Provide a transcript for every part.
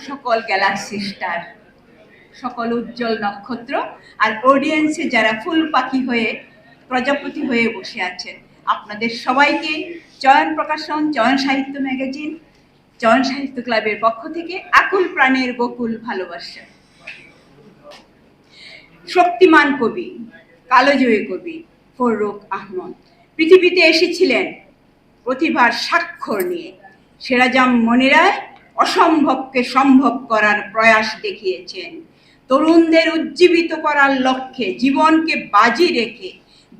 সকল Galaxy star, সকল উজ্জ্বল নক্ষত্র, আর অডিয়েন্সে যারা ফুল পাখি হয়ে প্রজাপতি হয়ে বসে আছেন, আপনাদের সবাইকে চয়ন প্রকাশন, চয়ন সাহিত্য ম্যাগাজিন, চয়ন সাহিত্য ক্লাবের পক্ষ থেকে আকুল প্রাণের বকুল ভালোবাসা। শক্তিমান কবি, কালজয়ী কবি ফররুখ আহমদ পৃথিবীতে এসেছিলেন প্রতিভার স্বাক্ষর নিয়ে। সেরাজাম মনিরায় অসম্ভবকে সম্ভব করার প্রয়াস দেখিয়েছেন। তরুণদের উজ্জীবিত করার লক্ষ্যে জীবনকে বাজি রেখে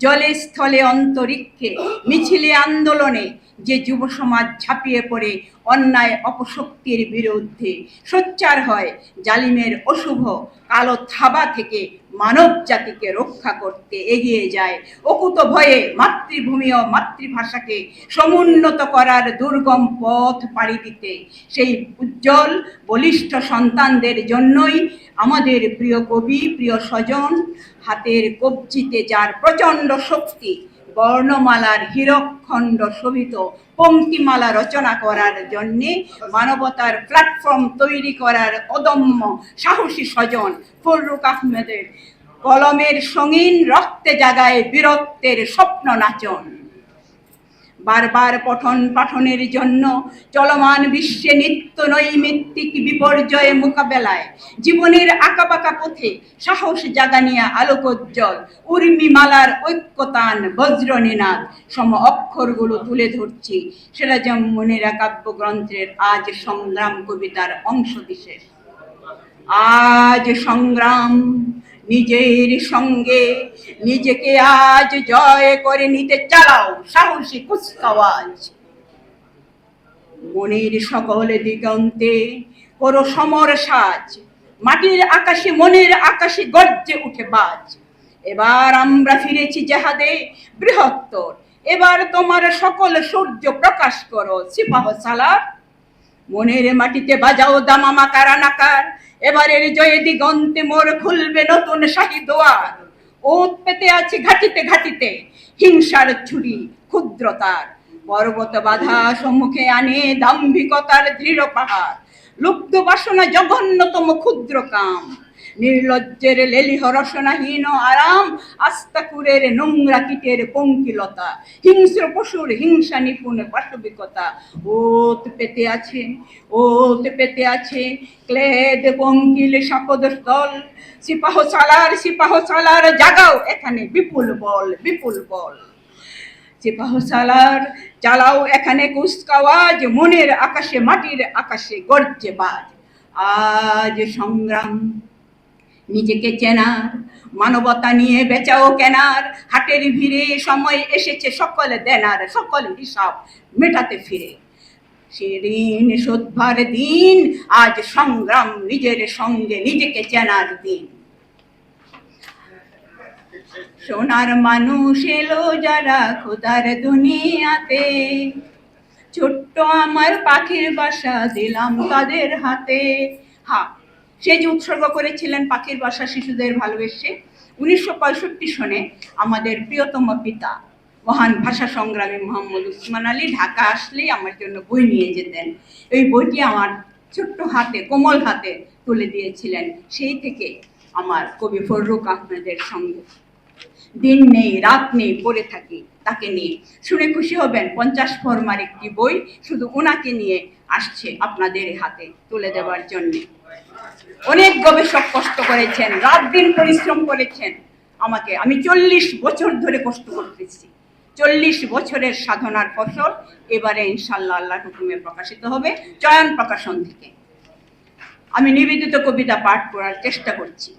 জলে স্থলে অন্তরিক্ষে মিছিলে আন্দোলনে যে যুব সমাজ ঝাঁপিয়ে পড়ে অন্যায় অপশক্তির বিরুদ্ধে সোচ্চার হয়, জালিমের অশুভ কালো থাবা থেকে মানব জাতিকে রক্ষা করতে এগিয়ে যায়, অকুত ভয়ে মাতৃভূমি ও মাতৃভাষাকে সমুন্নত করার দুর্গম পথ পাড়ি দিতে, সেই উজ্জ্বল বলিষ্ঠ সন্তানদের জন্যই আমাদের প্রিয় কবি, প্রিয় স্বজন, হাতের কবজিতে যার প্রচণ্ড শক্তি, বর্ণমালার হীরকখণ্ড শোভিত পঙ্ক্তিমালা রচনা করার জন্যে মানবতার প্ল্যাটফর্ম তৈরি করার অদম্য সাহসী স্বজন ফররুখ আহমেদের কলমের সঙ্গীন রক্তে জাগায় বীরত্বের স্বপ্ন নাচন। বারবার পঠন পাঠনের জন্য চলমান বিশ্বে নিত্য নৈমিত্তিক বিপর্যয় মোকাবেলায় জীবনের আঁকাবাঁকা পথে সাহস জাগানিয়া আলোকোজ্জ্বল উর্মিমালার ঐক্যতান বজ্রনিনাদ সম অক্ষরগুলো তুলে ধরছি সেরাজাম মনিরা কাব্যগ্রন্থের আজ সংগ্রাম কবিতার অংশ বিশেষ। আজ সংগ্রাম, নিজের সঙ্গে নিজেকে আজ জয় করে নিতে চালাও সাহসী কুচকাওয়াজ। মনের সকল দিগন্তে করো সমর সাজ, মাটির আকাশে মনের আকাশে গর্জে উঠে বাজ। এবার আমরা ফিরেছি জেহাদে বৃহত্তর, এবার তোমার সকল সূর্য প্রকাশ করো সিপাহ সালার। মনের মাটিতে বাজাও দামামা কারানাকার, এবারের জয়ে দিগন্তে মোর খুলবে নতুন শাহী দোয়ার। ওত পেতে আছে ঘাটিতে ঘাটিতে হিংসার ছুরি ক্ষুদ্রতার, পর্বত বাধা সম্মুখে আনে দাম্ভিকতার দৃঢ় পাহাড়। লুব্ধ বাসনা জঘন্যতম ক্ষুদ্র কাম, নির্লজ্জের লেলিহ রসনাহীন আরাম, আস্তাকুরের নোংরা কীটের পঙ্কিলতা, হিংস্র পশুর হিংসা নিপুণ পাশবিকতা। ওত পেতে আছে ক্লেদ পঙ্কিল সাপদ স্থল, সিপাহ সালার জাগাও এখানে বিপুল বল বিপুল বল। সিপাহ সালার চালাও এখানে কুচকাওয়াজ, মনের আকাশে মাটির আকাশে গর্জে বাজ। আজ সংগ্রাম, নিজেকে চেনার, মানবতা নিয়ে বেচাও কেনার, হাটের ভিড়ে সময় এসেছে সকল দেনার, সকল হিসাব মেটাতে ফিরে। সেদিন শোধবার দিন, আজ সংগ্রাম, নিজের সঙ্গে নিজেকে চেনার দিন। সোনার মানুষ এলো যারা খোদার দুনিয়াতে, ছোট্ট আমার পাখির বাসা দিলাম তাদের হাতে। সে যে উৎসর্গ করেছিলেন পাখির বাসা শিশুদের ভালোবেসে 1965 সনে আমাদের প্রিয়তম পিতা মহান ভাষা সংগ্রামী মোহাম্মদ উসমান আলী ঢাকা আসলেই আমার জন্য বই নিয়ে যেতেন। এই বইটি আমার ছোট্ট হাতে, কোমল হাতে তুলে দিয়েছিলেন। সেই থেকে আমার কবি ফররুখ আহমেদের সঙ্গে দিন নেই রাত নেই পড়ে থাকি তাকে নিয়ে। শুনে খুশি হবেন 50 ফরমার একটি বই শুধু ওনাকে নিয়ে আসছে আপনাদের হাতে তুলে দেওয়ার জন্য। অনেক গবেষক কষ্ট করেছেন, রাত দিন পরিশ্রম করেছেন আমাকে। আমি 40 বছর ধরে কষ্ট করতেছি, 40 বছরের সাধনার ফসল এবারে ইনশাল্লাহ আল্লাহর হুকুমে প্রকাশিত হবে চয়ন প্রকাশন থেকে। আমি নিবেদিত কবিতা পাঠ করার চেষ্টা করছি।